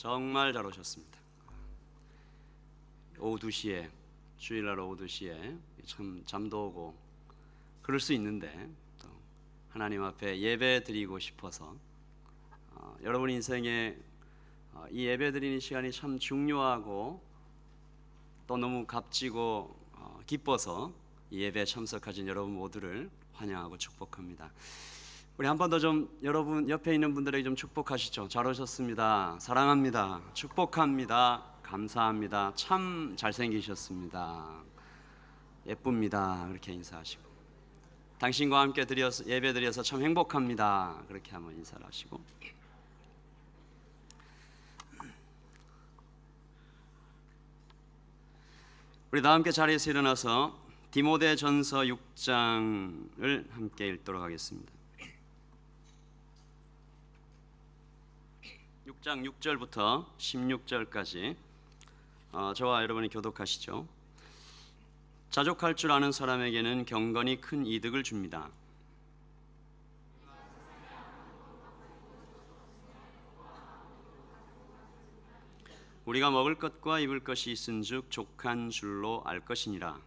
정말 잘 오셨습니다. 오후 2시에, 주일날 오후 2시에 참 잠도 오고 그럴 수 있는데 또 하나님 앞에 예배 드리고 싶어서 여러분 인생에 이 예배 드리는 시간이 참 중요하고 또 너무 값지고 기뻐서 이 예배에 참석하신 여러분 모두를 환영하고 축복합니다. 우리 한 번 더 좀 여러분 옆에 있는 분들에게 좀 축복하시죠. 잘 오셨습니다. 사랑합니다. 축복합니다. 감사합니다. 참 잘생기셨습니다. 예쁩니다. 그렇게 인사하시고, 당신과 함께 예배 드려서 참 행복합니다. 그렇게 한번 인사를 하시고, 우리 다 함께 자리에서 일어나서 디모데전서 6장을 함께 읽도록 하겠습니다. 6장 6절부터 16절까지 저와 여러분이 교독하시죠. 자족할 줄 아는 사람에게는 경건이 큰 이득을 줍니다. 우리가 먹을 것과 입을 것이 있은즉 족한 줄로 알 것이니라.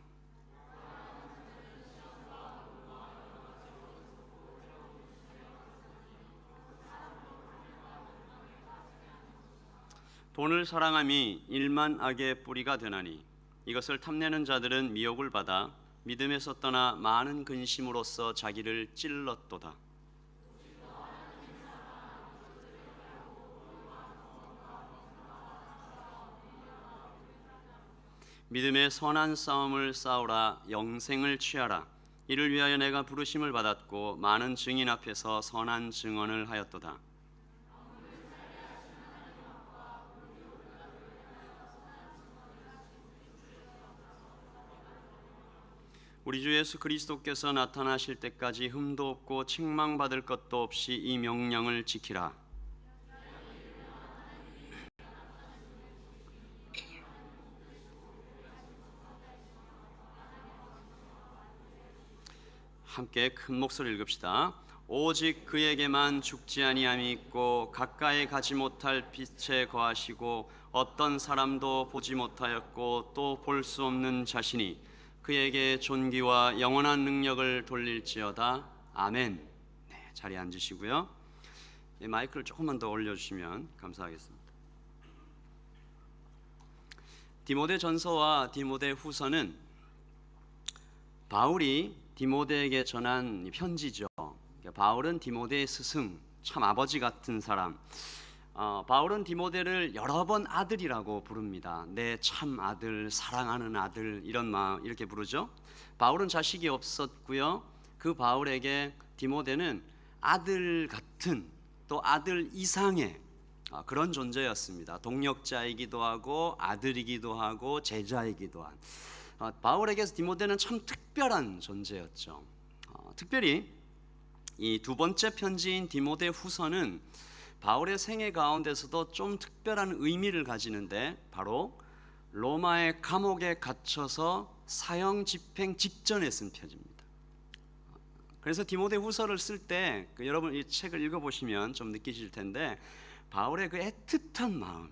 돈을 사랑함이 일만 악의 뿌리가 되나니 이것을 탐내는 자들은 미혹을 받아 믿음에서 떠나 많은 근심으로써 자기를 찔렀도다. 믿음의 선한 싸움을 싸우라. 영생을 취하라. 이를 위하여 내가 부르심을 받았고 많은 증인 앞에서 선한 증언을 하였도다. 우리 주 예수 그리스도께서 나타나실 때까지 흠도 없고 책망받을 것도 없이 이 명령을 지키라. 함께 큰 목소리를 읽읍시다. 오직 그에게만 죽지 아니함이 있고 가까이 가지 못할 빛에 거하시고 어떤 사람도 보지 못하였고 또 볼 수 없는 자신이 그에게 존귀와 영원한 능력을 돌릴지어다. 아멘. 네, 자리에 앉으시고요. 마이크를 조금만 더 올려주시면 감사하겠습니다. 디모데전서와 디모데후서는 바울이 디모데에게 전한 편지죠. 바울은 디모데의 스승, 참 아버지 같은 사람. 바울은 디모데를 여러 번 아들이라고 부릅니다. 내 참 아들, 사랑하는 아들, 이런 마음 이렇게 부르죠. 바울은 자식이 없었고요. 그 바울에게 디모데는 아들 같은, 또 아들 이상의 그런 존재였습니다. 동역자이기도 하고 아들이기도 하고 제자이기도 한. 바울에게서 디모데는 참 특별한 존재였죠. 특별히 이 두 번째 편지인 디모데후서는 바울의 생애 가운데서도 좀 특별한 의미를 가지는데, 바로 로마의 감옥에 갇혀서 사형 집행 직전에 쓴 편지입니다. 그래서 디모데후서를 쓸 때 여러분 이 책을 읽어보시면 좀 느끼실 텐데, 바울의 그 애틋한 마음이,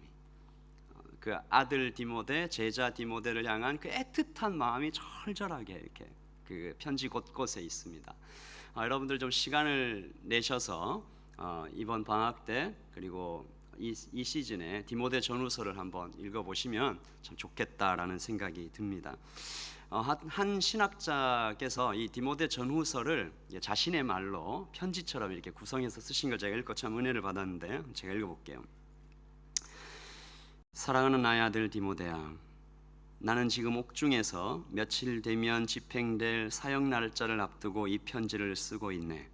그 아들 디모데, 제자 디모데를 향한 그 애틋한 마음이 절절하게 이렇게 그 편지 곳곳에 있습니다. 여러분들 좀 시간을 내셔서 이번 방학 때 그리고 이 시즌에 디모데 전후서를 한번 읽어보시면 참 좋겠다라는 생각이 듭니다. 한 신학자께서 이 디모데 전후서를 자신의 말로 편지처럼 이렇게 구성해서 쓰신 걸 제가 읽고 참 은혜를 받았는데, 제가 읽어볼게요. 사랑하는 나의 아들 디모데야, 나는 지금 옥중에서 며칠 되면 집행될 사형 날짜를 앞두고 이 편지를 쓰고 있네.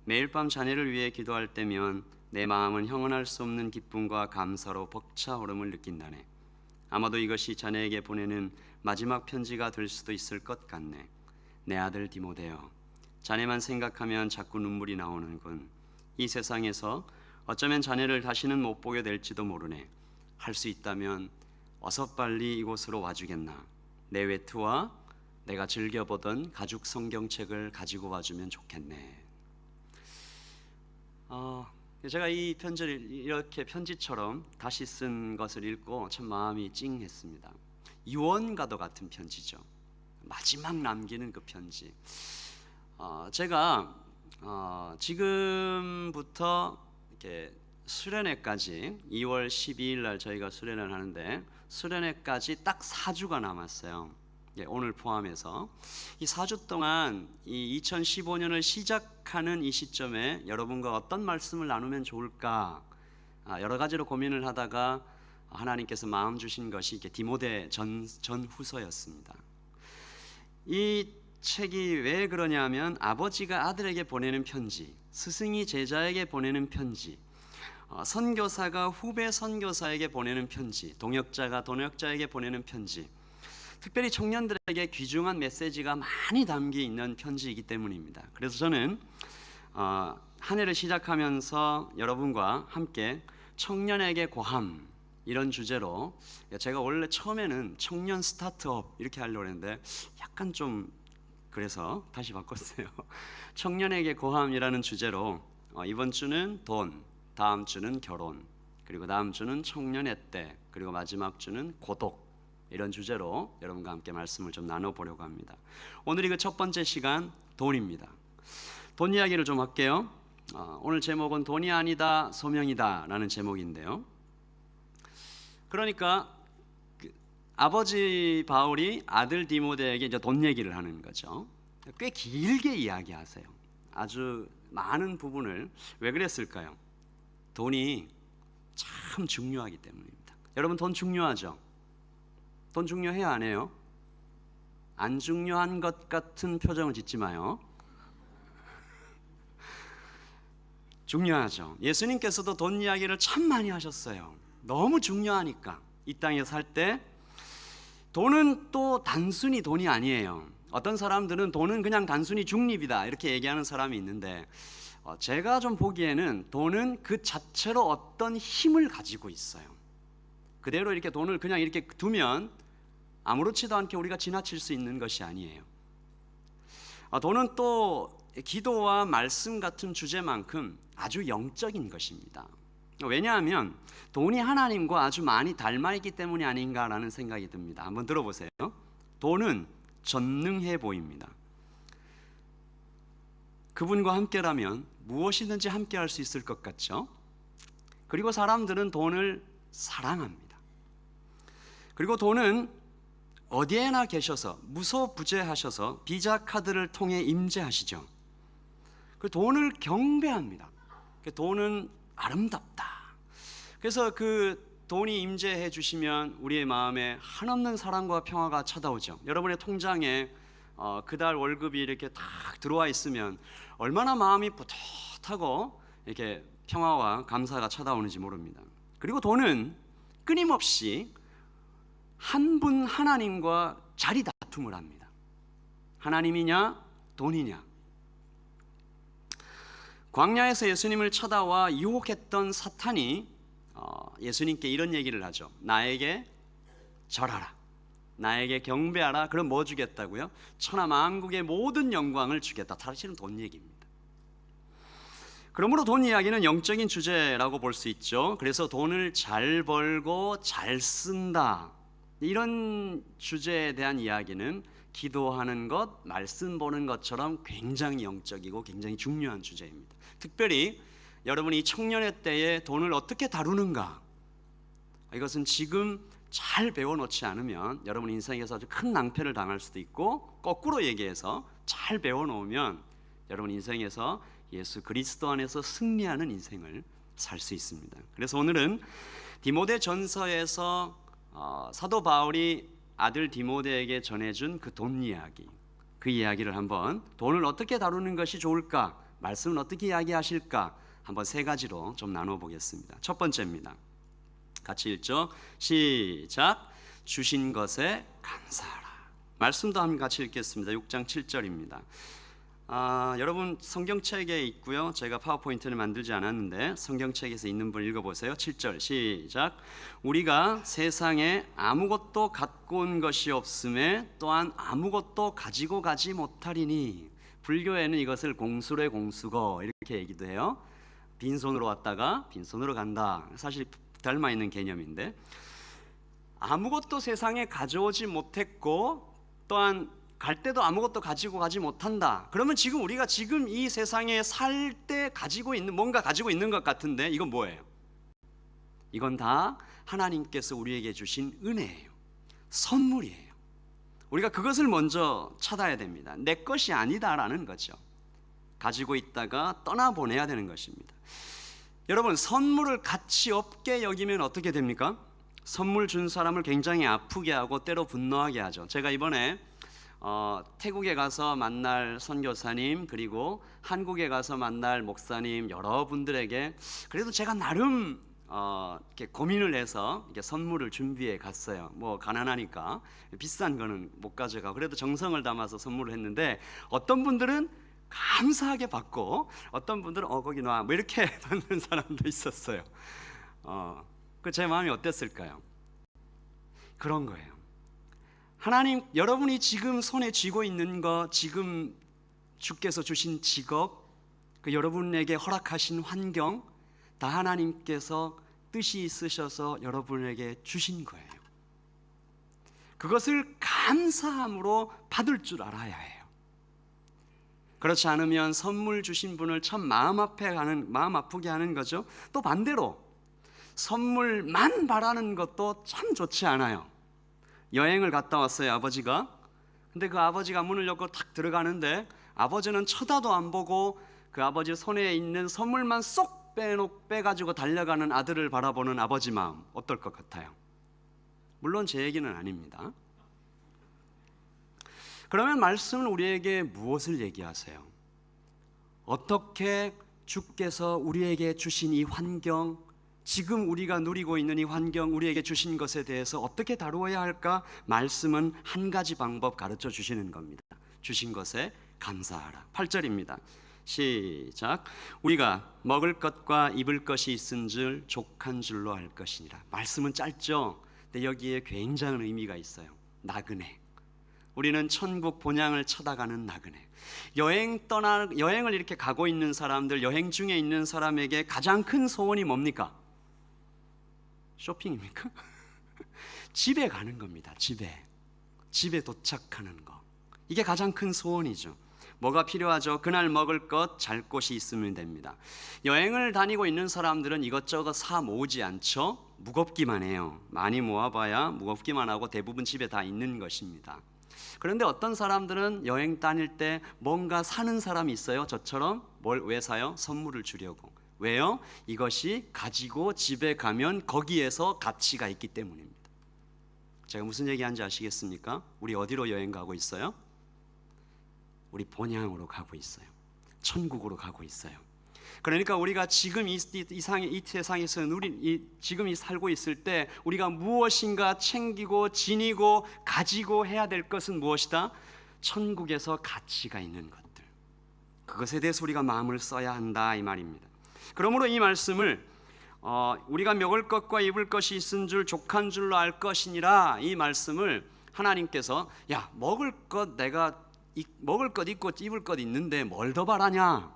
매일 밤 자네를 위해 기도할 때면 내 마음은 형언할 수 없는 기쁨과 감사로 벅차오름을 느낀다네. 아마도 이것이 자네에게 보내는 마지막 편지가 될 수도 있을 것 같네. 내 아들 디모데여, 자네만 생각하면 자꾸 눈물이 나오는군. 이 세상에서 어쩌면 자네를 다시는 못 보게 될지도 모르네. 할 수 있다면 어서 빨리 이곳으로 와주겠나. 내 외투와 내가 즐겨보던 가죽 성경책을 가지고 와주면 좋겠네. 제가 이 편지를 이렇게 편지처럼 다시 쓴 것을 읽고 참 마음이 찡했습니다. 유언과도 같은 편지죠. 마지막 남기는 그 편지. 제가 지금부터 이렇게 수련회까지 2월 12일 날 저희가 수련을 하는데 수련회까지 딱 4주가 남았어요. 오늘 포함해서 이 4주 동안 이 2015년을 시작하는 이 시점에 여러분과 어떤 말씀을 나누면 좋을까 여러 가지로 고민을 하다가 하나님께서 마음 주신 것이 디모데 전후서였습니다. 이 책이 왜 그러냐면 아버지가 아들에게 보내는 편지, 스승이 제자에게 보내는 편지, 선교사가 후배 선교사에게 보내는 편지, 동역자가 동역자에게 보내는 편지, 특별히 청년들에게 귀중한 메시지가 많이 담겨 있는 편지이기 때문입니다. 그래서 저는 한 해를 시작하면서 여러분과 함께 청년에게 고함 이런 주제로, 제가 원래 처음에는 청년 스타트업 이렇게 하려고 했는데 약간 좀 그래서 다시 바꿨어요. 청년에게 고함이라는 주제로 이번 주는 돈, 다음 주는 결혼, 그리고 다음 주는 청년의 때, 그리고 마지막 주는 고독, 이런 주제로 여러분과 함께 말씀을 좀 나눠보려고 합니다. 오늘이 그 첫 번째 시간, 돈입니다. 돈 이야기를 좀 할게요. 오늘 제목은 돈이 아니다 소명이다 라는 제목인데요, 그러니까 아버지 바울이 아들 디모데에게 이제 돈 얘기를 하는 거죠. 꽤 길게 이야기하세요. 아주 많은 부분을. 왜 그랬을까요? 돈이 참 중요하기 때문입니다. 여러분, 돈 중요하죠? 돈 중요해요, 안 해요? 안 중요한 것 같은 표정을 짓지 마요. 중요하죠. 예수님께서도 돈 이야기를 참 많이 하셨어요. 너무 중요하니까. 이 땅에 살 때 돈은 또 단순히 돈이 아니에요. 어떤 사람들은 돈은 그냥 단순히 중립이다 이렇게 얘기하는 사람이 있는데, 제가 좀 보기에는 돈은 그 자체로 어떤 힘을 가지고 있어요. 그대로 이렇게 돈을 그냥 이렇게 두면 아무렇지도 않게 우리가 지나칠 수 있는 것이 아니에요. 돈은 또 기도와 말씀 같은 주제만큼 아주 영적인 것입니다. 왜냐하면 돈이 하나님과 아주 많이 닮아있기 때문이 아닌가라는 생각이 듭니다. 한번 들어보세요. 돈은 전능해 보입니다. 그분과 함께라면 무엇이든지 함께할 수 있을 것 같죠. 그리고 사람들은 돈을 사랑합니다. 그리고 돈은 어디에나 계셔서 무소부재하셔서 비자 카드를 통해 임재하시죠. 그 돈을 경배합니다. 그 돈은 아름답다. 그래서 그 돈이 임재해 주시면 우리의 마음에 한없는 사랑과 평화가 찾아오죠. 여러분의 통장에 그달 월급이 이렇게 딱 들어와 있으면 얼마나 마음이 뿌듯하고 이렇게 평화와 감사가 찾아오는지 모릅니다. 그리고 돈은 끊임없이 한 분 하나님과 자리 다툼을 합니다. 하나님이냐 돈이냐. 광야에서 예수님을 찾아와 유혹했던 사탄이 예수님께 이런 얘기를 하죠. 나에게 절하라, 나에게 경배하라. 그럼 뭐 주겠다고요? 천하 만국의 모든 영광을 주겠다. 사실은 돈 얘기입니다. 그러므로 돈 이야기는 영적인 주제라고 볼 수 있죠. 그래서 돈을 잘 벌고 잘 쓴다, 이런 주제에 대한 이야기는 기도하는 것, 말씀 보는 것처럼 굉장히 영적이고 굉장히 중요한 주제입니다. 특별히 여러분이 청년의 때에 돈을 어떻게 다루는가, 이것은 지금 잘 배워놓지 않으면 여러분 인생에서 아주 큰 낭패를 당할 수도 있고, 거꾸로 얘기해서 잘 배워놓으면 여러분 인생에서 예수 그리스도 안에서 승리하는 인생을 살 수 있습니다. 그래서 오늘은 디모데 전서에서 사도 바울이 아들 디모데에게 전해준 그 돈 이야기, 그 이야기를 한번, 돈을 어떻게 다루는 것이 좋을까, 말씀은 어떻게 이야기하실까, 한번 세 가지로 좀 나눠보겠습니다. 첫 번째입니다. 같이 읽죠. 시작. 주신 것에 감사하라. 말씀도 한번 같이 읽겠습니다. 6장 7절입니다. 여러분 성경책에 있고요. 제가 파워포인트를 만들지 않았는데 성경책에서 있는 분 읽어보세요. 7절 시작. 우리가 세상에 아무것도 갖고 온 것이 없음에 또한 아무것도 가지고 가지 못하리니. 불교에는 이것을 공수래 공수거 이렇게 얘기도 해요. 빈손으로 왔다가 빈손으로 간다. 사실 닮아 있는 개념인데, 아무것도 세상에 가져오지 못했고 또한 갈 때도 아무것도 가지고 가지 못한다. 그러면 지금 우리가 지금 이 세상에 살 때 가지고 있는 뭔가 가지고 있는 것 같은데, 이건 뭐예요? 이건 다 하나님께서 우리에게 주신 은혜예요. 선물이에요. 우리가 그것을 먼저 찾아야 됩니다. 내 것이 아니다라는 거죠. 가지고 있다가 떠나보내야 되는 것입니다. 여러분, 선물을 가치 없게 여기면 어떻게 됩니까? 선물 준 사람을 굉장히 아프게 하고 때로 분노하게 하죠. 제가 이번에 태국에 가서 만날 선교사님, 그리고 한국에 가서 만날 목사님 여러분들에게 그래도 제가 나름 이렇게 고민을 해서 이렇게 선물을 준비해 갔어요. 뭐 가난하니까 비싼 거는 못 가져가. 그래도 정성을 담아서 선물을 했는데, 어떤 분들은 감사하게 받고 어떤 분들은 거기 놔 뭐 이렇게 받는 사람도 있었어요. 그 제 마음이 어땠을까요? 그런 거예요. 하나님, 여러분이 지금 손에 쥐고 있는 거, 지금 주께서 주신 직업, 그 여러분에게 허락하신 환경, 다 하나님께서 뜻이 있으셔서 여러분에게 주신 거예요. 그것을 감사함으로 받을 줄 알아야 해요. 그렇지 않으면 선물 주신 분을 참 마음 아프게 하는 거죠. 또 반대로 선물만 바라는 것도 참 좋지 않아요. 여행을 갔다 왔어요, 아버지가. 근데 그 아버지가 문을 열고 탁 들어가는데, 아버지는 쳐다도 안 보고 그 아버지 손에 있는 선물만 쏙 빼가지고 달려가는 아들을 바라보는 아버지 마음, 어떨 것 같아요? 물론 제 얘기는 아닙니다. 그러면 말씀은 우리에게 무엇을 얘기하세요? 어떻게 주께서 우리에게 주신 이 환경, 지금 우리가 누리고 있는 이 환경, 우리에게 주신 것에 대해서 어떻게 다루어야 할까? 말씀은 한 가지 방법 가르쳐 주시는 겁니다. 주신 것에 감사하라. 8절입니다. 시작. 우리가 먹을 것과 입을 것이 있은 줄 족한 줄로 알 것이니라. 말씀은 짧죠? 근데 여기에 굉장한 의미가 있어요. 나그네. 우리는 천국 본향을 쳐다가는 나그네. 여행을 이렇게 가고 있는 사람들, 여행 중에 있는 사람에게 가장 큰 소원이 뭡니까? 쇼핑입니까? 집에 가는 겁니다. 집에 도착하는 거. 이게 가장 큰 소원이죠. 뭐가 필요하죠? 그날 먹을 것, 잘 곳이 있으면 됩니다. 여행을 다니고 있는 사람들은 이것저것 사 모으지 않죠? 무겁기만 해요. 많이 모아봐야 무겁기만 하고 대부분 집에 다 있는 것입니다. 그런데 어떤 사람들은 여행 다닐 때 뭔가 사는 사람이 있어요. 저처럼. 왜 사요? 선물을 주려고. 왜요? 이것이 가지고 집에 가면 거기에서 가치가 있기 때문입니다. 제가 무슨 얘기하는지 아시겠습니까? 우리 어디로 여행 가고 있어요? 우리 본향으로 가고 있어요. 천국으로 가고 있어요. 그러니까 우리가 지금 이 세상에서 지금 살고 있을 때 우리가 무엇인가 챙기고 지니고 가지고 해야 될 것은 무엇이다? 천국에서 가치가 있는 것들, 그것에 대해서 우리가 마음을 써야 한다, 이 말입니다. 그러므로 이 말씀을 우리가 먹을 것과 입을 것이 있은 줄 족한 줄로 알 것이니라, 이 말씀을 하나님께서 먹을 것 있고 입을 것 있는데 뭘 더 바라냐,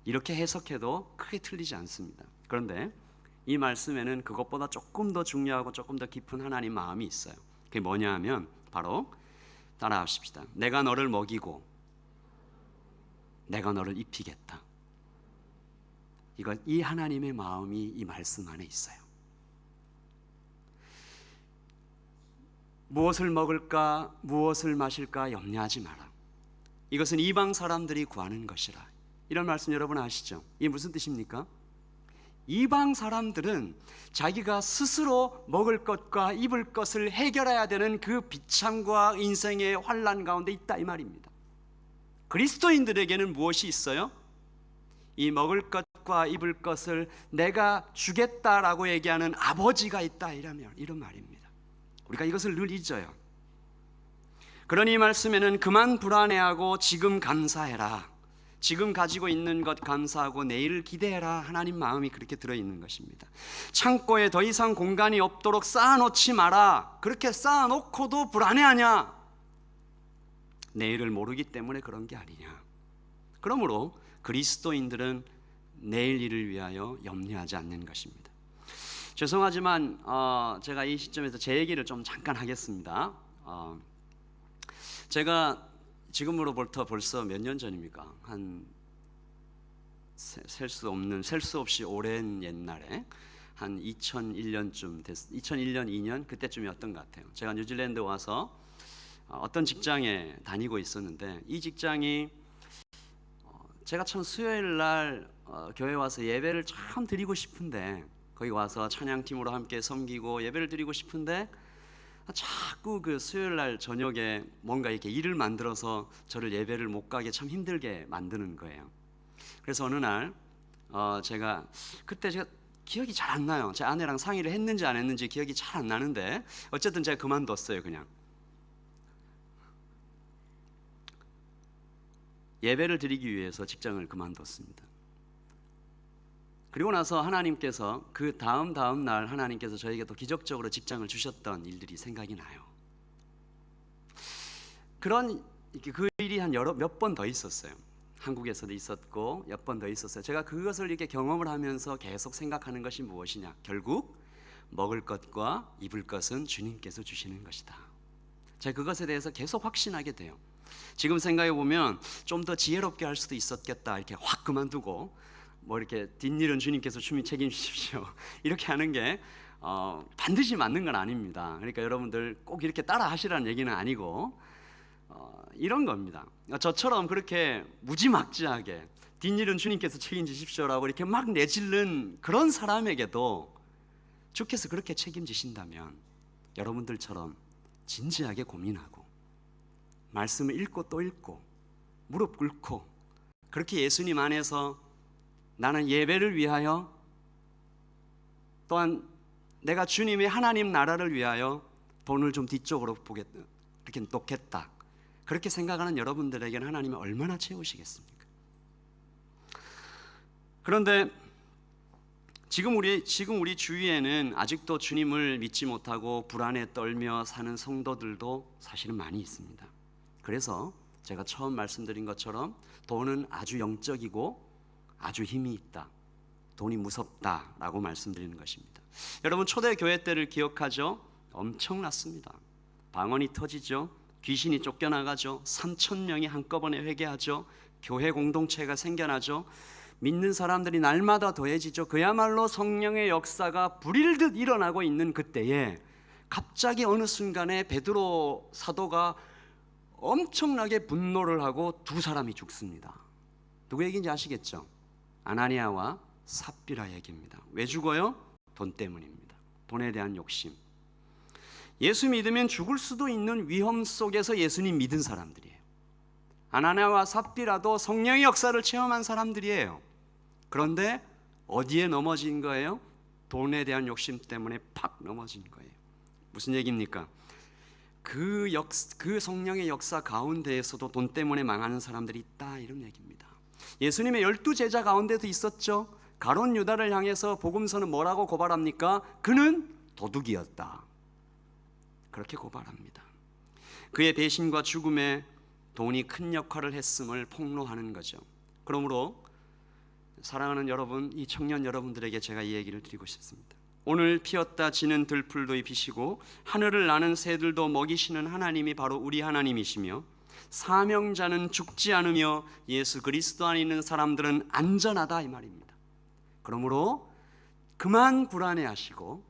이렇게 해석해도 크게 틀리지 않습니다. 그런데 이 말씀에는 그것보다 조금 더 중요하고 조금 더 깊은 하나님 마음이 있어요. 그게 뭐냐 하면 바로 따라하십시다. 내가 너를 먹이고 내가 너를 입히겠다. 이 하나님의 마음이 이 말씀 안에 있어요. 무엇을 먹을까, 무엇을 마실까 염려하지 마라. 이것은 이방 사람들이 구하는 것이라. 이런 말씀 여러분 아시죠? 이게 무슨 뜻입니까? 이방 사람들은 자기가 스스로 먹을 것과 입을 것을 해결해야 되는 그 비참과 인생의 환난 가운데 있다, 이 말입니다. 그리스도인들에게는 무엇이 있어요? 이 먹을 것과 입을 것을 내가 주겠다라고 얘기하는 아버지가 있다, 이런 말입니다. 우리가 이것을 늘 잊어요. 그러니 이 말씀에는 그만 불안해하고 지금 감사해라. 지금 가지고 있는 것 감사하고 내일을 기대해라. 하나님 마음이 그렇게 들어있는 것입니다. 창고에 더 이상 공간이 없도록 쌓아놓지 마라. 그렇게 쌓아놓고도 불안해하냐? 내일을 모르기 때문에 그런 게 아니냐. 그러므로 그리스도인들은 내일 일을 위하여 염려하지 않는 것입니다. 죄송하지만 제가 이 시점에서 제 얘기를 좀 잠깐 하겠습니다. 제가 지금으로부터 벌써 몇 년 전입니까? 한 셀 수 없이 오랜 옛날에 한 2001년쯤 2001년 2년 그때쯤이었던 것 같아요. 제가 뉴질랜드 와서 어떤 직장에 다니고 있었는데, 이 직장이 제가 참 수요일 날 교회 와서 예배를 참 드리고 싶은데, 거기 와서 찬양팀으로 함께 섬기고 예배를 드리고 싶은데 자꾸 그 수요일 날 저녁에 뭔가 이렇게 일을 만들어서 저를 예배를 못 가게 참 힘들게 만드는 거예요. 그래서 어느 날 제가 기억이 잘 안 나요. 제 아내랑 상의를 했는지 안 했는지 기억이 잘 안 나는데, 어쨌든 제가 그만뒀어요. 그냥 예배를 드리기 위해서 직장을 그만뒀습니다. 그리고 나서 하나님께서 그 다음 날 하나님께서 저에게 또 기적적으로 직장을 주셨던 일들이 생각이 나요. 그 일이 한 몇 번 더 있었어요. 한국에서도 있었고 몇 번 더 있었어요. 제가 그것을 이렇게 경험을 하면서 계속 생각하는 것이 무엇이냐? 결국 먹을 것과 입을 것은 주님께서 주시는 것이다. 제가 그것에 대해서 계속 확신하게 돼요. 지금 생각해 보면 좀 더 지혜롭게 할 수도 있었겠다. 이렇게 확 그만두고 뭐 이렇게 뒷일은 주님께서 책임지십시오. 이렇게 하는 게 반드시 맞는 건 아닙니다. 그러니까 여러분들 꼭 이렇게 따라 하시라는 얘기는 아니고 이런 겁니다. 저처럼 그렇게 무지막지하게 뒷일은 주님께서 책임지십시오라고 이렇게 막 내질른 그런 사람에게도 주께서 그렇게 책임지신다면, 여러분들처럼 진지하게 고민하고 말씀을 읽고 또 읽고 무릎 꿇고 그렇게 예수님 안에서 나는 예배를 위하여, 또한 내가 주님의 하나님 나라를 위하여 돈을 좀 뒤쪽으로 이렇게 놓겠다, 그렇게 생각하는 여러분들에게는 하나님이 얼마나 채우시겠습니까? 그런데 지금 우리 주위에는 아직도 주님을 믿지 못하고 불안에 떨며 사는 성도들도 사실은 많이 있습니다. 그래서 제가 처음 말씀드린 것처럼 돈은 아주 영적이고 아주 힘이 있다, 돈이 무섭다라고 말씀드리는 것입니다. 여러분, 초대 교회 때를 기억하죠? 엄청났습니다. 방언이 터지죠. 귀신이 쫓겨나가죠. 3,000명이 한꺼번에 회개하죠. 교회 공동체가 생겨나죠. 믿는 사람들이 날마다 더해지죠. 그야말로 성령의 역사가 불일듯 일어나고 있는 그때에 갑자기 어느 순간에 베드로 사도가 엄청나게 분노를 하고 두 사람이 죽습니다. 누구 얘기인지 아시겠죠? 아나니아와 삽비라 얘기입니다. 왜 죽어요? 돈 때문입니다. 돈에 대한 욕심. 예수 믿으면 죽을 수도 있는 위험 속에서 예수님 믿은 사람들이에요. 아나니아와 삽비라도 성령의 역사를 체험한 사람들이에요. 그런데 어디에 넘어진 거예요? 돈에 대한 욕심 때문에 팍 넘어진 거예요. 무슨 얘기입니까? 그 성령의 역사 가운데에서도 돈 때문에 망하는 사람들이 있다, 이런 얘기입니다. 예수님의 12제자 가운데도 있었죠. 가룟 유다를 향해서 복음서는 뭐라고 고발합니까? 그는 도둑이었다, 그렇게 고발합니다. 그의 배신과 죽음에 돈이 큰 역할을 했음을 폭로하는 거죠. 그러므로 사랑하는 여러분, 이 청년 여러분들에게 제가 이 얘기를 드리고 싶습니다. 오늘 피었다 지는 들풀도 입히시고 하늘을 나는 새들도 먹이시는 하나님이 바로 우리 하나님이시며, 사명자는 죽지 않으며 예수 그리스도 안에 있는 사람들은 안전하다, 이 말입니다. 그러므로 그만 불안해하시고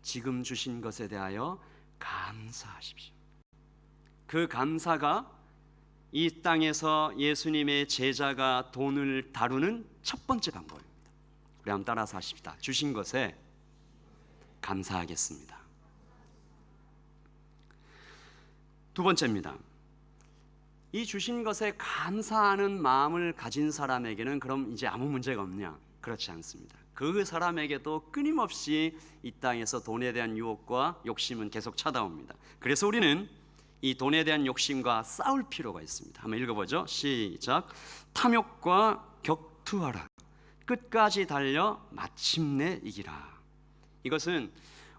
지금 주신 것에 대하여 감사하십시오. 그 감사가 이 땅에서 예수님의 제자가 돈을 다루는 첫 번째 방법입니다. 우리 한번 따라서 하십시다. 주신 것에 감사하겠습니다. 두 번째입니다. 이 주신 것에 감사하는 마음을 가진 사람에게는 그럼 이제 아무 문제가 없냐? 그렇지 않습니다. 그 사람에게도 끊임없이 이 땅에서 돈에 대한 유혹과 욕심은 계속 찾아옵니다. 그래서 우리는 이 돈에 대한 욕심과 싸울 필요가 있습니다. 한번 읽어보죠. 시작. 탐욕과 격투하라. 끝까지 달려 마침내 이기라. 이것은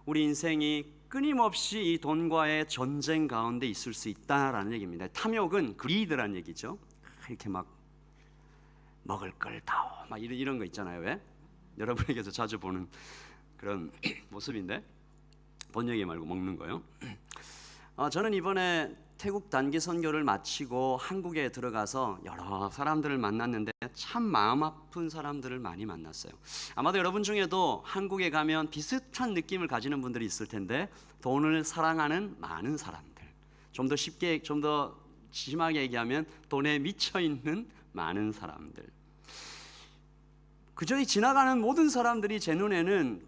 우리 인생이 끊임없이 이 돈과의 전쟁 가운데 있을 수 있다라는 얘기입니다. 탐욕은 greed라는 얘기죠. 이렇게 막 먹을 걸 다오 막 이런 거 있잖아요. 왜? 여러분에게서 자주 보는 그런 모습인데, 번역이 말고 먹는 거요. 저는 이번에 태국 단기 선교를 마치고 한국에 들어가서 여러 사람들을 만났는데 참 마음 아픈 사람들을 많이 만났어요. 아마도 여러분 중에도 한국에 가면 비슷한 느낌을 가지는 분들이 있을 텐데, 돈을 사랑하는 많은 사람들, 좀 더 쉽게, 좀 더 심하게 얘기하면 돈에 미쳐 있는 많은 사람들, 그저 지나가는 모든 사람들이 제 눈에는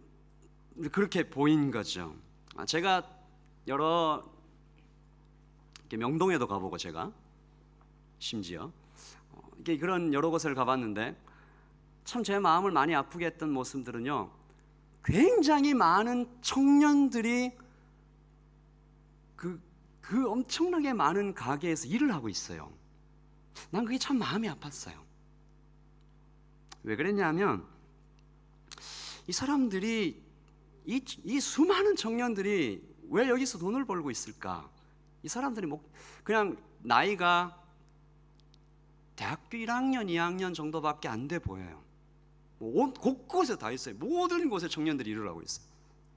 그렇게 보인 거죠. 제가 여러 명동에도 가보고, 제가 심지어 그런 여러 곳을 가봤는데 참 제 마음을 많이 아프게 했던 모습들은요, 굉장히 많은 청년들이 그 엄청나게 많은 가게에서 일을 하고 있어요. 난 그게 참 마음이 아팠어요. 왜 그랬냐면, 이 사람들이, 이 수많은 청년들이 왜 여기서 돈을 벌고 있을까? 이 사람들이 그냥 나이가 대학교 1학년, 2학년 정도밖에 안 돼 보여요. 곳곳에 다 있어요. 모든 곳에 청년들이 일을 하고 있어요.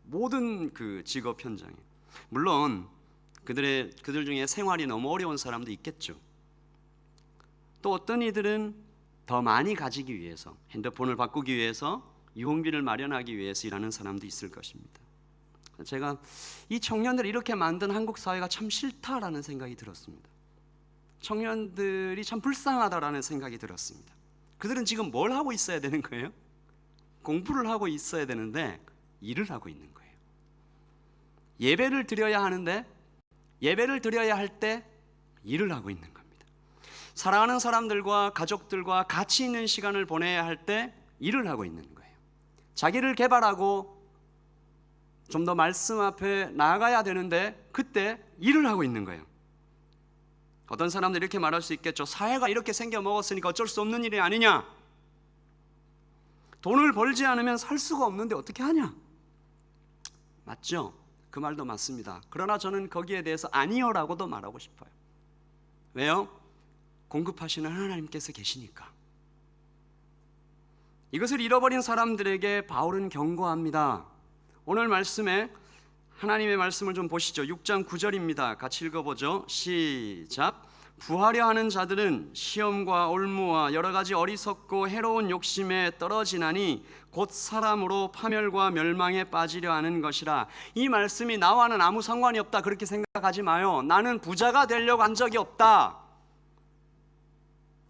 모든 그 직업 현장에. 물론 그들 중에 생활이 너무 어려운 사람도 있겠죠. 또 어떤 이들은 더 많이 가지기 위해서, 핸드폰을 바꾸기 위해서, 유흥비를 마련하기 위해서 일하는 사람도 있을 것입니다. 제가 이 청년들을 이렇게 만든 한국 사회가 참 싫다라는 생각이 들었습니다. 청년들이 참 불쌍하다라는 생각이 들었습니다. 그들은 지금 뭘 하고 있어야 되는 거예요? 공부를 하고 있어야 되는데 일을 하고 있는 거예요. 예배를 드려야 하는데, 예배를 드려야 할 때 일을 하고 있는 겁니다. 사랑하는 사람들과 가족들과 같이 있는 시간을 보내야 할 때 일을 하고 있는 거예요. 자기를 개발하고 좀 더 말씀 앞에 나아가야 되는데 그때 일을 하고 있는 거예요. 어떤 사람들이 이렇게 말할 수 있겠죠. 사회가 이렇게 생겨 먹었으니까 어쩔 수 없는 일이 아니냐. 돈을 벌지 않으면 살 수가 없는데 어떻게 하냐. 맞죠? 그 말도 맞습니다. 그러나 저는 거기에 대해서 아니요라고도 말하고 싶어요. 왜요? 공급하시는 하나님께서 계시니까. 이것을 잃어버린 사람들에게 바울은 경고합니다. 오늘 말씀에 하나님의 말씀을 좀 보시죠. 6장 9절입니다. 같이 읽어보죠. 시작. 부하려 하는 자들은 시험과 올무와 여러 가지 어리석고 해로운 욕심에 떨어지나니 곧 사람으로 파멸과 멸망에 빠지려 하는 것이라. 이 말씀이 나와는 아무 상관이 없다, 그렇게 생각하지 마요. 나는 부자가 되려고 한 적이 없다.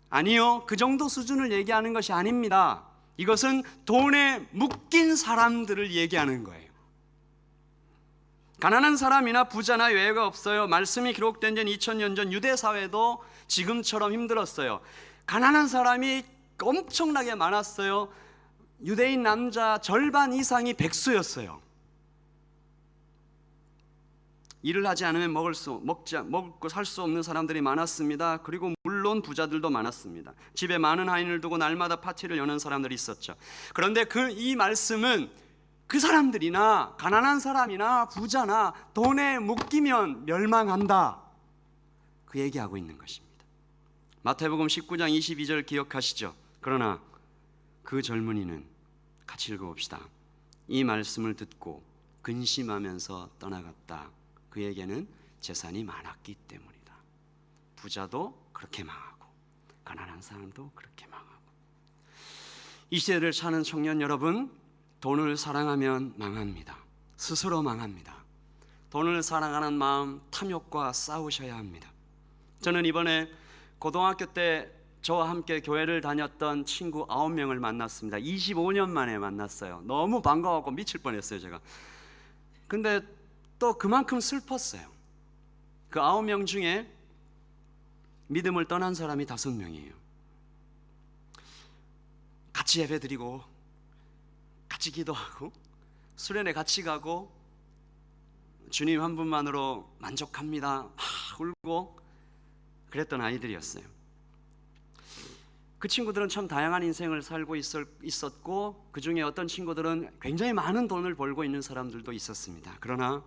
아니요, 그 정도 수준을 얘기하는 것이 아닙니다. 이것은 돈에 묶인 사람들을 얘기하는 거예요. 가난한 사람이나 부자나 예외가 없어요. 말씀이 기록된 지 2000년 전 유대 사회도 지금처럼 힘들었어요. 가난한 사람이 엄청나게 많았어요. 유대인 남자 절반 이상이 백수였어요. 일을 하지 않으면 먹고 살 수 없는 사람들이 많았습니다. 그리고 물론 부자들도 많았습니다. 집에 많은 하인을 두고 날마다 파티를 여는 사람들이 있었죠. 그런데 이 말씀은 그 사람들이나 가난한 사람이나 부자나 돈에 묶이면 멸망한다, 그 얘기하고 있는 것입니다. 마태복음 19장 22절 기억하시죠? 그러나 그 젊은이는, 같이 읽어봅시다. 이 말씀을 듣고 근심하면서 떠나갔다. 그에게는 재산이 많았기 때문이다. 부자도 그렇게 망하고 가난한 사람도 그렇게 망하고. 이 시대를 사는 청년 여러분, 돈을 사랑하면 망합니다. 스스로 망합니다. 돈을 사랑하는 마음, 탐욕과 싸우셔야 합니다. 저는 이번에 고등학교 때 저와 함께 교회를 다녔던 친구 9명을 만났습니다. 25년 만에 만났어요. 너무 반가워서 미칠 뻔했어요, 제가. 근데 또 그만큼 슬펐어요. 그 9명 중에 믿음을 떠난 사람이 5명이에요. 같이 예배드리고 같이 기도하고 수련회 같이 가고 주님 한 분만으로 만족합니다 막 울고 그랬던 아이들이었어요. 그 친구들은 참 다양한 인생을 살고 있었고, 그 중에 어떤 친구들은 굉장히 많은 돈을 벌고 있는 사람들도 있었습니다. 그러나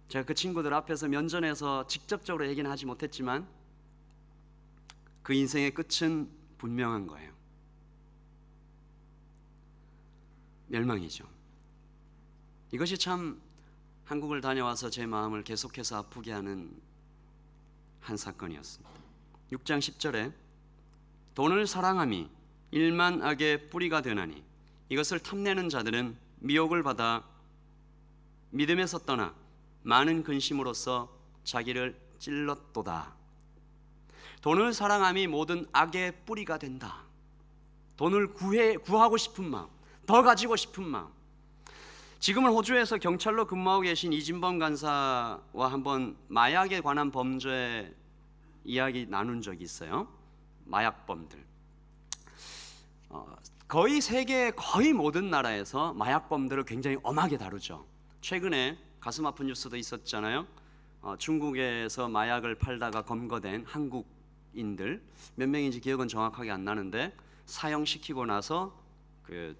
제가 그 친구들 앞에서 면전에서 직접적으로 얘기는 하지 못했지만 그 인생의 끝은 분명한 거예요. 멸망이죠. 이것이 참 한국을 다녀와서 제 마음을 계속해서 아프게 하는 한 사건이었습니다. 6장 10절에 돈을 사랑함이 일만 악의 뿌리가 되나니 이것을 탐내는 자들은 미혹을 받아 믿음에서 떠나 많은 근심으로써 자기를 찔렀도다. 돈을 사랑함이 모든 악의 뿌리가 된다. 돈을 구하고 싶은 마음, 더 가지고 싶은 마음. 지금은 호주에서 경찰로 근무하고 계신 이진범 간사와 한번 마약에 관한 범죄 이야기 나눈 적이 있어요. 마약범들. 거의 세계 거의 모든 나라에서 마약범들을 굉장히 엄하게 다루죠. 최근에 가슴 아픈 뉴스도 있었잖아요. 중국에서 마약을 팔다가 검거된 한국인들 몇 명인지 기억은 정확하게 안 나는데 사형시키고 나서 그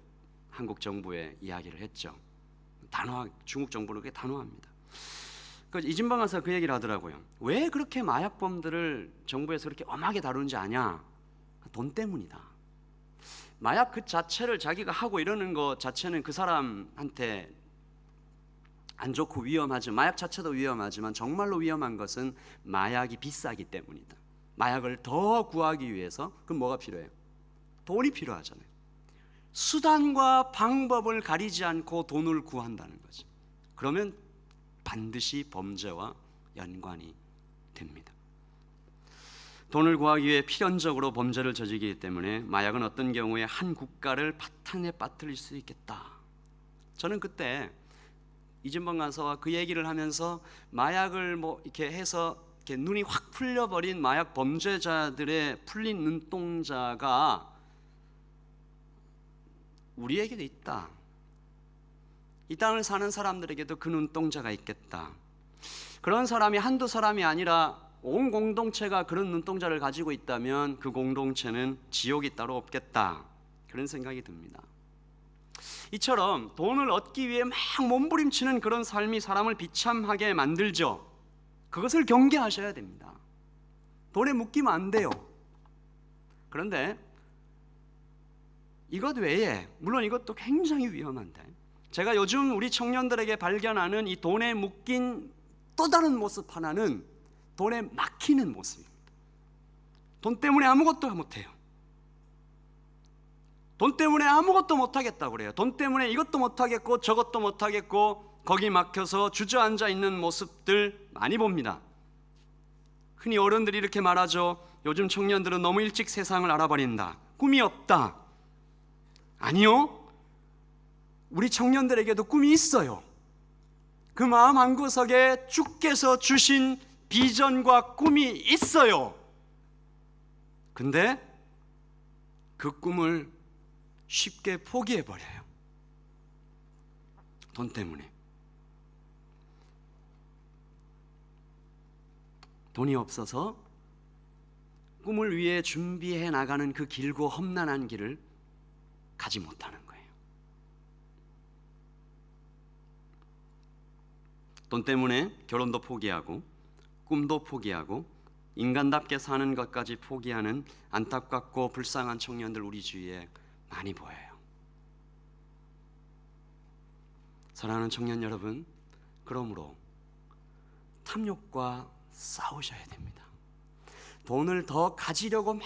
한국 정부에 이야기를 했죠. 중국 정부는 그게 단호합니다. 이진방 간사가 그 얘기를 하더라고요. 왜 그렇게 마약범들을 정부에서 그렇게 엄하게 다루는지 아냐? 돈 때문이다. 마약 그 자체를 자기가 하고 이러는 것 자체는 그 사람한테 안 좋고 위험하죠. 마약 자체도 위험하지만 정말로 위험한 것은 마약이 비싸기 때문이다. 마약을 더 구하기 위해서 그럼 뭐가 필요해요? 돈이 필요하잖아요. 수단과 방법을 가리지 않고 돈을 구한다는 거죠. 그러면 반드시 범죄와 연관이 됩니다. 돈을 구하기 위해 필연적으로 범죄를 저지르기 때문에 마약은 어떤 경우에 한 국가를 파탄에 빠뜨릴 수 있겠다. 저는 그때 이진범 간사와 그 얘기를 하면서 마약을 이렇게 해서 이렇게 눈이 확 풀려버린 마약 범죄자들의 풀린 눈동자가 우리에게도 있다. 이 땅을 사는 사람들에게도 그 눈동자가 있겠다. 그런 사람이 한두 사람이 아니라 온 공동체가 그런 눈동자를 가지고 있다면 그 공동체는 지옥이 따로 없겠다. 그런 생각이 듭니다. 이처럼 돈을 얻기 위해 막 몸부림치는 그런 삶이 사람을 비참하게 만들죠. 그것을 경계하셔야 됩니다. 돈에 묶이면 안 돼요. 그런데 이것 외에 물론 이것도 굉장히 위험한데 제가 요즘 우리 청년들에게 발견하는 이 돈에 묶인 또 다른 모습 하나는 돈에 막히는 모습입니다. 돈 때문에 아무것도 못해요. 돈 때문에 아무것도 못하겠다고 그래요. 돈 때문에 이것도 못하겠고 저것도 못하겠고 거기 막혀서 주저앉아 있는 모습들 많이 봅니다. 흔히 어른들이 이렇게 말하죠. 요즘 청년들은 너무 일찍 세상을 알아버린다. 꿈이 없다. 아니요. 우리 청년들에게도 꿈이 있어요. 그 마음 한구석에 주께서 주신 비전과 꿈이 있어요. 근데 그 꿈을 쉽게 포기해버려요. 돈 때문에. 돈이 없어서 꿈을 위해 준비해 나가는 그 길고 험난한 길을 가지 못하는 거예요. 돈 때문에 결혼도 포기하고 꿈도 포기하고 인간답게 사는 것까지 포기하는 안타깝고 불쌍한 청년들 우리 주위에 많이 보여요. 사랑하는 청년 여러분, 그러므로 탐욕과 싸우셔야 됩니다. 돈을 더 가지려고 막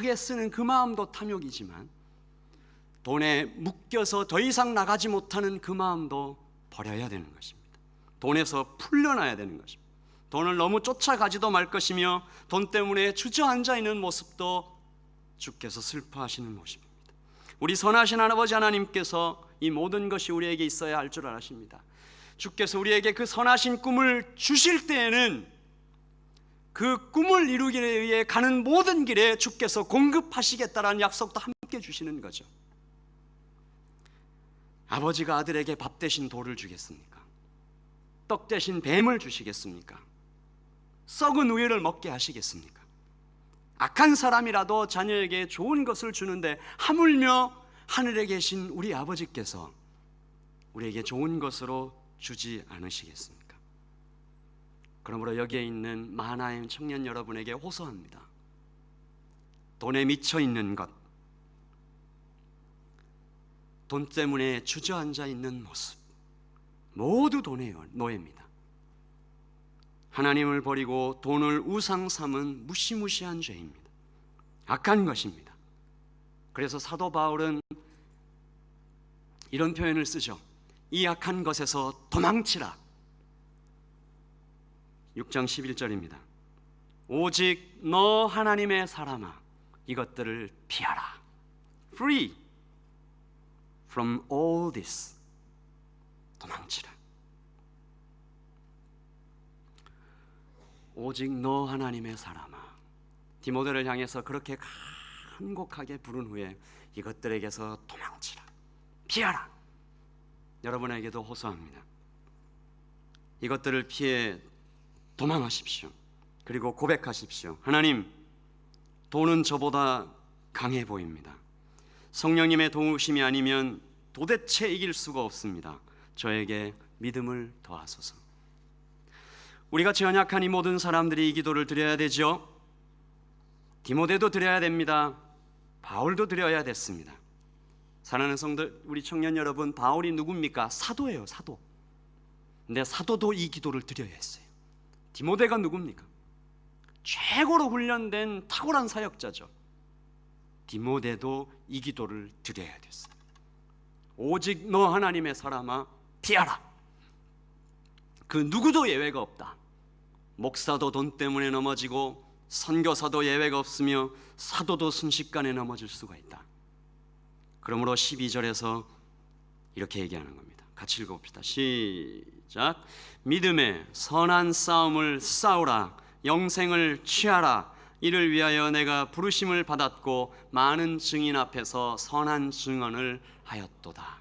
애쓰는 그 마음도 탐욕이지만 돈에 묶여서 더 이상 나가지 못하는 그 마음도 버려야 되는 것입니다. 돈에서 풀려나야 되는 것입니다. 돈을 너무 쫓아가지도 말 것이며 돈 때문에 주저앉아 있는 모습도 주께서 슬퍼하시는 모습입니다. 우리 선하신 아버지 하나님께서 이 모든 것이 우리에게 있어야 할 줄 아십니다. 주께서 우리에게 그 선하신 꿈을 주실 때에는 그 꿈을 이루기 위해 가는 모든 길에 주께서 공급하시겠다라는 약속도 함께 주시는 거죠. 아버지가 아들에게 밥 대신 돌을 주겠습니까? 떡 대신 뱀을 주시겠습니까? 썩은 우유를 먹게 하시겠습니까? 악한 사람이라도 자녀에게 좋은 것을 주는데 하물며 하늘에 계신 우리 아버지께서 우리에게 좋은 것으로 주지 않으시겠습니까? 그러므로 여기에 있는 마하나임 청년 여러분에게 호소합니다. 돈에 미쳐 있는 것, 돈 때문에 주저앉아 있는 모습, 모두 돈의 노예입니다. 하나님을 버리고 돈을 우상 삼은 무시무시한 죄입니다. 악한 것입니다. 그래서 사도 바울은 이런 표현을 쓰죠. 이 악한 것에서 도망치라. 6장 11절입니다. 오직 너 하나님의 사람아, 이것들을 피하라. Free from all this. 도망치라. 오직 너 하나님의 사람아. 디모데를 향해서 그렇게 간곡하게 부른 후에 이것들에게서 도망치라, 피하라. 여러분에게도 호소합니다. 이것들을 피해 도망하십시오. 그리고 고백하십시오. 하나님, 돈은 저보다 강해 보입니다. 성령님의 도우심이 아니면 도대체 이길 수가 없습니다. 저에게 믿음을 더하소서. 우리같이 연약한 이 모든 사람들이 이 기도를 드려야 되죠. 디모데도 드려야 됩니다. 바울도 드려야 됐습니다. 사랑하는 성도, 우리 청년 여러분, 바울이 누굽니까? 사도예요, 사도. 근데 사도도 이 기도를 드려야 했어요. 디모데가 누굽니까? 최고로 훈련된 탁월한 사역자죠. 디모데도 이 기도를 드려야 됐어요. 오직 너 하나님의 사람아, 피하라. 그 누구도 예외가 없다. 목사도 돈 때문에 넘어지고 선교사도 예외가 없으며 사도도 순식간에 넘어질 수가 있다. 그러므로 12절에서 이렇게 얘기하는 겁니다. 같이 읽어봅시다. 시작. 믿음의 선한 싸움을 싸우라. 영생을 취하라. 이를 위하여 내가 부르심을 받았고 많은 증인 앞에서 선한 증언을 하였도다.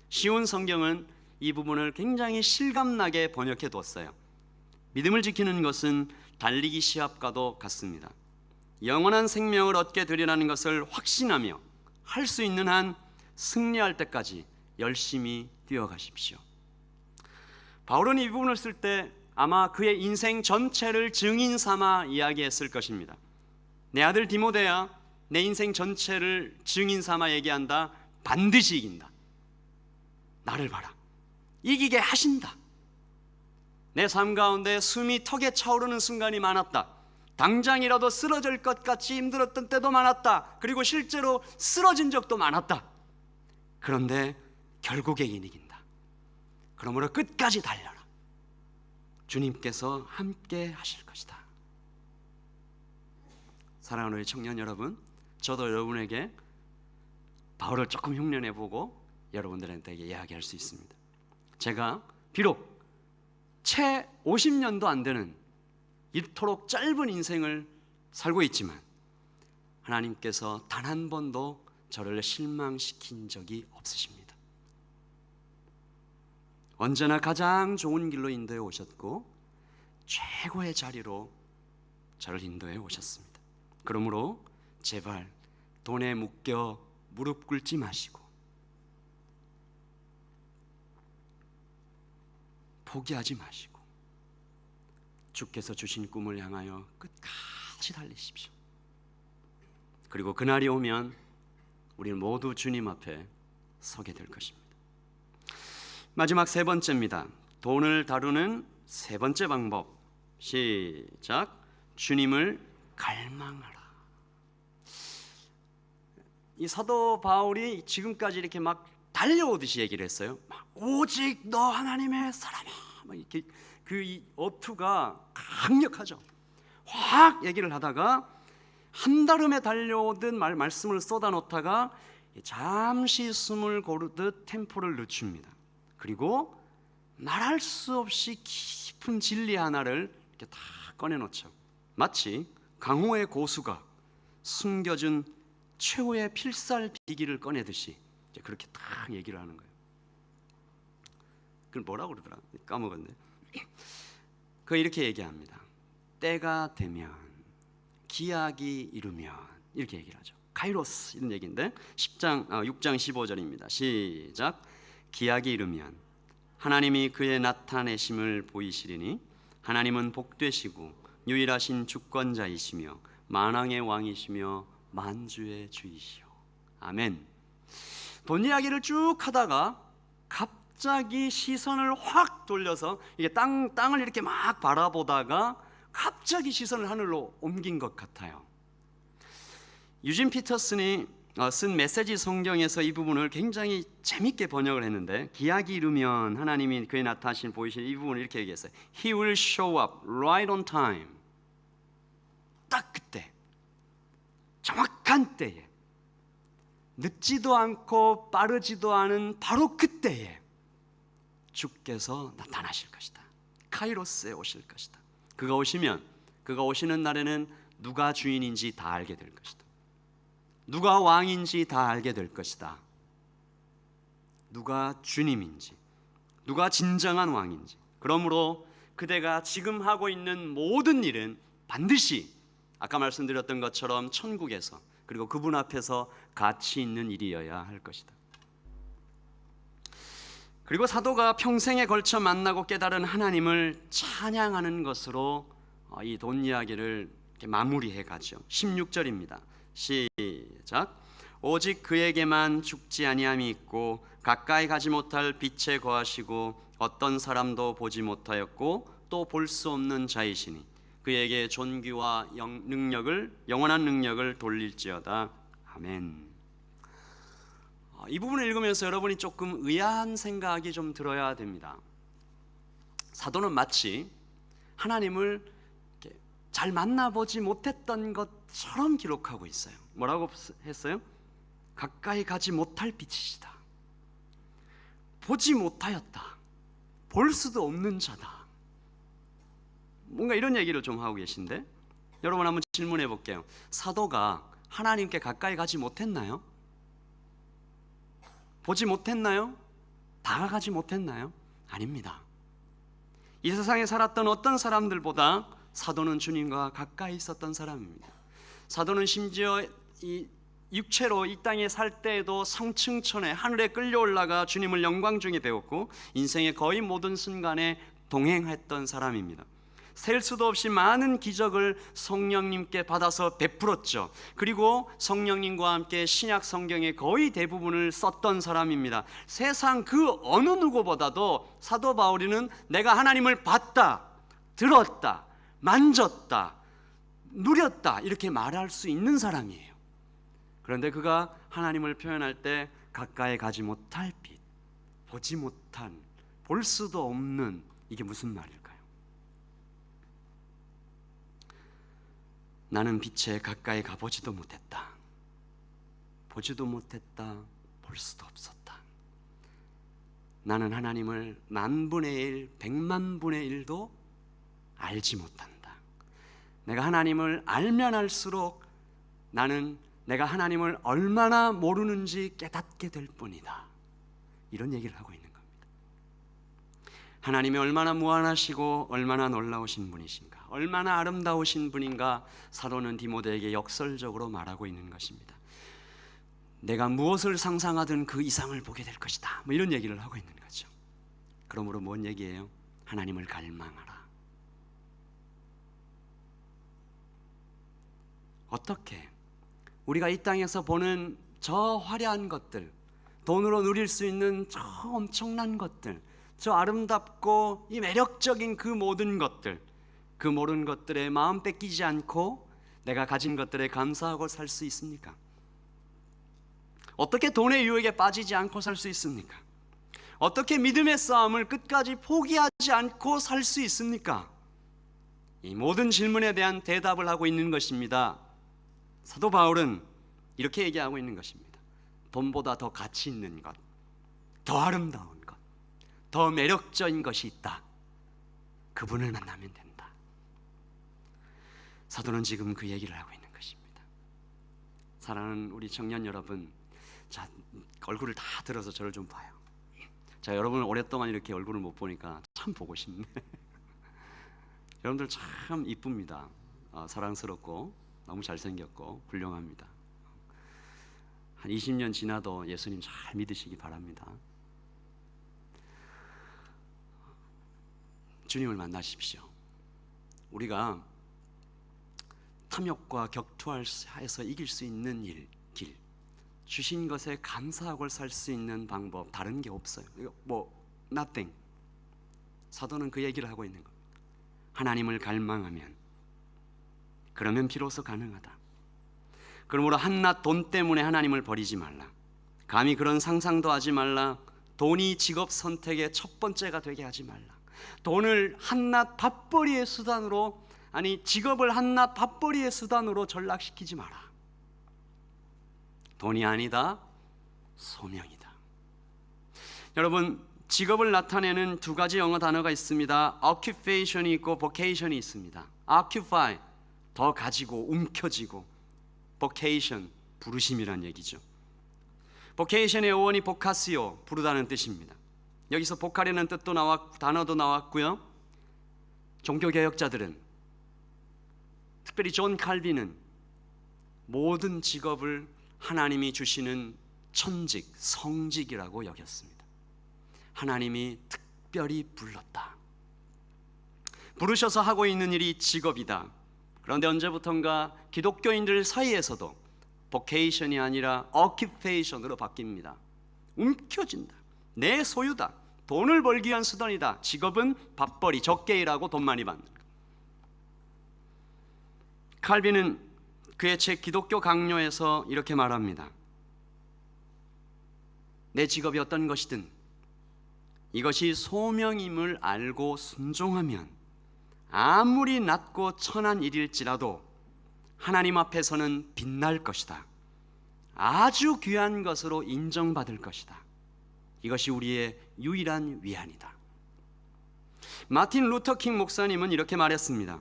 쉬운 성경은 이 부분을 굉장히 실감나게 번역해 뒀어요. 믿음을 지키는 것은 달리기 시합과도 같습니다. 영원한 생명을 얻게 되리라는 것을 확신하며 할 수 있는 한 승리할 때까지 열심히 뛰어가십시오. 바울은 이 부분을 쓸 때 아마 그의 인생 전체를 증인 삼아 이야기했을 것입니다. 내 아들 디모데야, 내 인생 전체를 증인 삼아 얘기한다. 반드시 이긴다. 나를 봐라. 이기게 하신다. 내 삶 가운데 숨이 턱에 차오르는 순간이 많았다. 당장이라도 쓰러질 것 같이 힘들었던 때도 많았다. 그리고 실제로 쓰러진 적도 많았다. 그런데 결국에 이긴다. 그러므로 끝까지 달려라. 주님께서 함께 하실 것이다. 사랑하는 우리 청년 여러분, 저도 여러분에게 바울을 조금 흉내내보고 여러분들한테 이야기할 수 있습니다. 제가 비록 채 50년도 안 되는 이토록 짧은 인생을 살고 있지만 하나님께서 단 한 번도 저를 실망시킨 적이 없으십니다. 언제나 가장 좋은 길로 인도해 오셨고 최고의 자리로 저를 인도해 오셨습니다. 그러므로 제발 돈에 묶여 무릎 꿇지 마시고 포기하지 마시고 주께서 주신 꿈을 향하여 끝까지 달리십시오. 그리고 그날이 오면 우리는 모두 주님 앞에 서게 될 것입니다. 마지막 세 번째입니다. 돈을 다루는 세 번째 방법. 시작. 주님을 갈망하라. 이 사도 바울이 지금까지 이렇게 막 달려오듯이 얘기를 했어요. 오직 너 하나님의 사람아. 막 이렇게 그 어투가 강력하죠. 확 얘기를 하다가 한달음에 달려오듯 말씀을 쏟아놓다가 잠시 숨을 고르듯 템포를 늦춥니다. 그리고 말할 수 없이 깊은 진리 하나를 이렇게 다 꺼내놓죠. 마치 강호의 고수가 숨겨진 최후의 필살비기를 꺼내듯이 이제 그렇게 딱 얘기를 하는 거예요. 그걸 뭐라고 그러더라? 까먹었네. 그 이렇게 얘기합니다. 때가 되면, 기약이 이르면, 이렇게 얘기를 하죠. 카이로스 이런 얘기인데 6장 15절입니다. 시작. 기약이 이르면 하나님이 그의 나타내심을 보이시리니 하나님은 복되시고 유일하신 주권자이시며 만왕의 왕이시며 만주의 주이시오. 아멘. 돈 이야기를 쭉 하다가 갑자기 시선을 확 돌려서 이게 땅을 이렇게 막 바라보다가 갑자기 시선을 하늘로 옮긴 것 같아요. 유진 피터슨이 쓴 메시지 성경에서 이 부분을 굉장히 재밌게 번역을 했는데, 기약이 이르면 하나님이 그에 나타나신 보이신 이 부분을 이렇게 얘기했어요. He will show up right on time. 딱 그때, 정확한 때에, 늦지도 않고 빠르지도 않은 바로 그때에 주께서 나타나실 것이다. 카이로스에 오실 것이다. 그가 오시면, 그가 오시는 날에는 누가 주인인지 다 알게 될 것이다. 누가 왕인지 다 알게 될 것이다. 누가 주님인지, 누가 진정한 왕인지. 그러므로 그대가 지금 하고 있는 모든 일은 반드시 아까 말씀드렸던 것처럼 천국에서, 그리고 그분 앞에서 가치 있는 일이어야 할 것이다. 그리고 사도가 평생에 걸쳐 만나고 깨달은 하나님을 찬양하는 것으로 이 돈 이야기를 이렇게 마무리해 가죠. 16절입니다. 시작. 오직 그에게만 죽지 아니함이 있고 가까이 가지 못할 빛에 거하시고 어떤 사람도 보지 못하였고 또 볼 수 없는 자이시니 그에게 존귀와 영원한 능력을 돌릴지어다. 아멘. 이 부분을 읽으면서 여러분이 조금 의아한 생각이 좀 들어야 됩니다. 사도는 마치 하나님을 잘 만나보지 못했던 것처럼 기록하고 있어요. 뭐라고 했어요? 가까이 가지 못할 빛이시다. 보지 못하였다. 볼 수도 없는 자다. 뭔가 이런 얘기를 좀 하고 계신데, 여러분 한번 질문해 볼게요. 사도가 하나님께 가까이 가지 못했나요? 보지 못했나요? 다가가지 못했나요? 아닙니다. 이 세상에 살았던 어떤 사람들보다 사도는 주님과 가까이 있었던 사람입니다. 사도는 심지어 이 육체로 이 땅에 살 때에도 성층천에 하늘에 끌려올라가 주님을 영광 중에 배웠고 인생의 거의 모든 순간에 동행했던 사람입니다. 셀 수도 없이 많은 기적을 성령님께 받아서 베풀었죠. 그리고 성령님과 함께 신약 성경의 거의 대부분을 썼던 사람입니다. 세상 그 어느 누구보다도 사도 바울이는 내가 하나님을 봤다, 들었다, 만졌다, 누렸다 이렇게 말할 수 있는 사람이에요. 그런데 그가 하나님을 표현할 때 가까이 가지 못할 빛, 보지 못한, 볼 수도 없는, 이게 무슨 말일까요? 나는 빛에 가까이 가보지도 못했다. 보지도 못했다. 볼 수도 없었다. 나는 하나님을 10,000분의 1, 1,000,000분의 1도 알지 못한다. 내가 하나님을 알면 알수록 나는 내가 하나님을 얼마나 모르는지 깨닫게 될 뿐이다. 이런 얘기를 하고 있는 겁니다. 하나님이 얼마나 무한하시고 얼마나 놀라우신 분이신가, 얼마나 아름다우신 분인가 사도는 디모데에게 역설적으로 말하고 있는 것입니다. 내가 무엇을 상상하든 그 이상을 보게 될 것이다, 뭐 이런 얘기를 하고 있는 거죠. 그러므로 뭔 얘기예요? 하나님을 갈망하라. 어떻게? 우리가 이 땅에서 보는 저 화려한 것들, 돈으로 누릴 수 있는 저 엄청난 것들, 저 아름답고 이 매력적인 그 모든 것들, 그 모든 것들에 마음 뺏기지 않고 내가 가진 것들에 감사하고 살 수 있습니까? 어떻게 돈의 유혹에 빠지지 않고 살 수 있습니까? 어떻게 믿음의 싸움을 끝까지 포기하지 않고 살 수 있습니까? 이 모든 질문에 대한 대답을 하고 있는 것입니다. 사도 바울은 이렇게 얘기하고 있는 것입니다. 돈보다 더 가치 있는 것, 더 아름다운 것, 더 매력적인 것이 있다. 그분을 만나면 된다. 사도는 지금 그 얘기를 하고 있는 것입니다. 사랑하는 우리 청년 여러분, 자, 얼굴을 다 들어서 저를 좀 봐요. 자, 여러분을 오랫동안 이렇게 얼굴을 못 보니까 참 보고 싶네. 여러분들 참 이쁩니다. 사랑스럽고 너무 잘생겼고 훌륭합니다. 한 20년 지나도 예수님 잘 믿으시기 바랍니다. 주님을 만나십시오. 우리가 탐욕과 격투하여서 이길 수 있는 길, 주신 것에 감사하고 살 수 있는 방법 다른 게 없어요. 이거 nothing. 사도는 그 얘기를 하고 있는 겁니다. 하나님을 갈망하면, 그러면 비로소 가능하다. 그러므로 한낱 돈 때문에 하나님을 버리지 말라. 감히 그런 상상도 하지 말라. 돈이 직업 선택의 첫 번째가 되게 하지 말라. 돈을 한낱 밥벌이의 수단으로, 직업을 한낱 밥벌이의 수단으로 전락시키지 마라. 돈이 아니다, 소명이다. 여러분, 직업을 나타내는 두 가지 영어 단어가 있습니다. occupation이 있고 vocation이 있습니다. occupy, 더 가지고 움켜쥐고, vocation, 부르심이란 얘기죠. vocation의 어원이 vocacio, 부르다는 뜻입니다. 여기서 보카라는 뜻도 단어도 나왔고요. 종교개혁자들은, 특별히 존 칼빈은 모든 직업을 하나님이 주시는 천직, 성직이라고 여겼습니다. 하나님이 특별히 불렀다. 부르셔서 하고 있는 일이 직업이다. 그런데 언제부턴가 기독교인들 사이에서도 vocation이 아니라 occupation으로 바뀝니다. 움켜쥔다. 내 소유다. 돈을 벌기 위한 수단이다. 직업은 밥벌이, 적게 일하고 돈 많이 받는 것. 칼빈은 그의 책 기독교 강요에서 이렇게 말합니다. 내 직업이 어떤 것이든 이것이 소명임을 알고 순종하면 아무리 낮고 천한 일일지라도 하나님 앞에서는 빛날 것이다. 아주 귀한 것으로 인정받을 것이다. 이것이 우리의 유일한 위안이다. 마틴 루터 킹 목사님은 이렇게 말했습니다.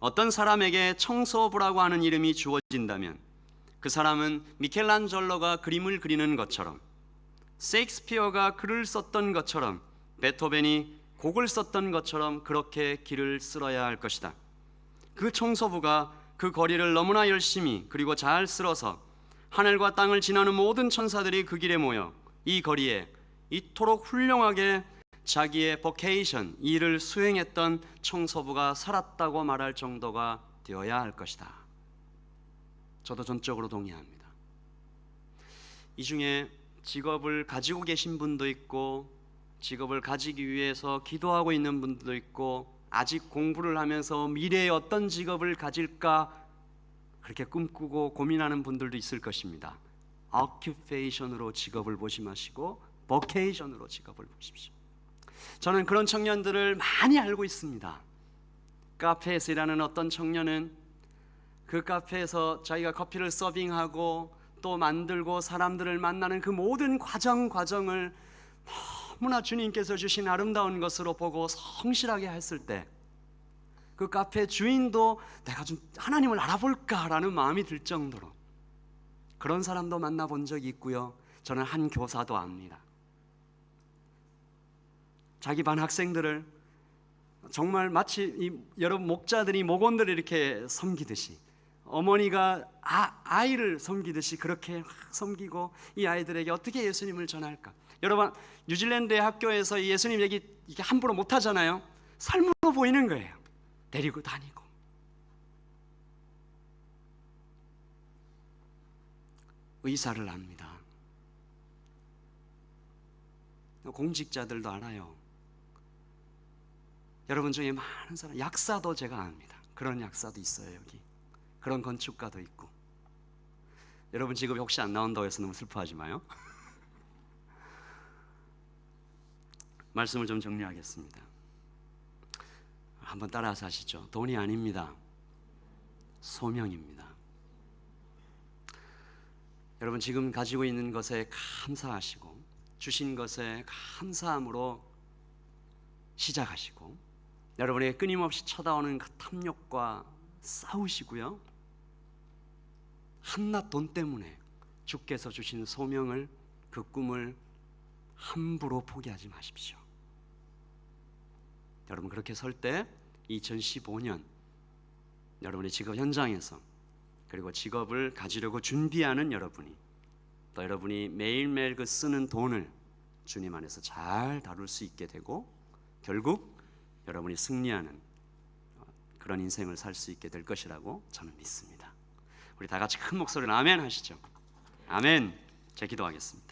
어떤 사람에게 청소부라고 하는 이름이 주어진다면 그 사람은 미켈란젤로가 그림을 그리는 것처럼, 셰익스피어가 글을 썼던 것처럼, 베토벤이 곡을 썼던 것처럼 그렇게 길을 쓸어야 할 것이다. 그 청소부가 그 거리를 너무나 열심히 그리고 잘 쓸어서 하늘과 땅을 지나는 모든 천사들이 그 길에 모여 이 거리에 이토록 훌륭하게 자기의 vocation, 일을 수행했던 청소부가 살았다고 말할 정도가 되어야 할 것이다. 저도 전적으로 동의합니다. 이 중에 직업을 가지고 계신 분도 있고, 직업을 가지기 위해서 기도하고 있는 분도 있고, 아직 공부를 하면서 미래에 어떤 직업을 가질까 그렇게 꿈꾸고 고민하는 분들도 있을 것입니다. occupation으로 직업을 보지 마시고 vocation으로 직업을 보십시오. 저는 그런 청년들을 많이 알고 있습니다. 카페에서 일하는 어떤 청년은 그 카페에서 자기가 커피를 서빙하고 또 만들고 사람들을 만나는 그 모든 과정을 너무나 주님께서 주신 아름다운 것으로 보고 성실하게 했을 때 그 카페 주인도 내가 좀 하나님을 알아볼까라는 마음이 들 정도로 그런 사람도 만나본 적이 있고요. 저는 한 교사도 압니다. 자기 반 학생들을 정말 마치 여러분 목자들이 목원들을 이렇게 섬기듯이, 어머니가 아이를 섬기듯이 그렇게 섬기고 이 아이들에게 어떻게 예수님을 전할까. 여러분, 뉴질랜드의 학교에서 이 예수님 얘기 이게 함부로 못 하잖아요. 삶으로 보이는 거예요. 데리고 다니고. 의사를 압니다. 공직자들도 알아요. 여러분 중에 많은 사람, 약사도 제가 압니다. 그런 약사도 있어요. 여기 그런 건축가도 있고. 여러분 직업이 혹시 안 나온다고 해서 너무 슬퍼하지 마요. 말씀을 좀 정리하겠습니다. 한번 따라서 하시죠. 돈이 아닙니다. 소명입니다. 여러분 지금 가지고 있는 것에 감사하시고 주신 것에 감사함으로 시작하시고, 여러분에게 끊임없이 쳐다오는 그 탐욕과 싸우시고요. 한낱 돈 때문에 주께서 주신 소명을, 그 꿈을 함부로 포기하지 마십시오. 여러분 그렇게 설 때 2015년 여러분의 직업 현장에서, 그리고 직업을 가지려고 준비하는 여러분이, 또 여러분이 매일매일 그 쓰는 돈을 주님 안에서 잘 다룰 수 있게 되고 결국 여러분이 승리하는 그런 인생을 살 수 있게 될 것이라고 저는 믿습니다. 우리 다 같이 큰 목소리로 아멘 하시죠. 아멘. 제 기도하겠습니다.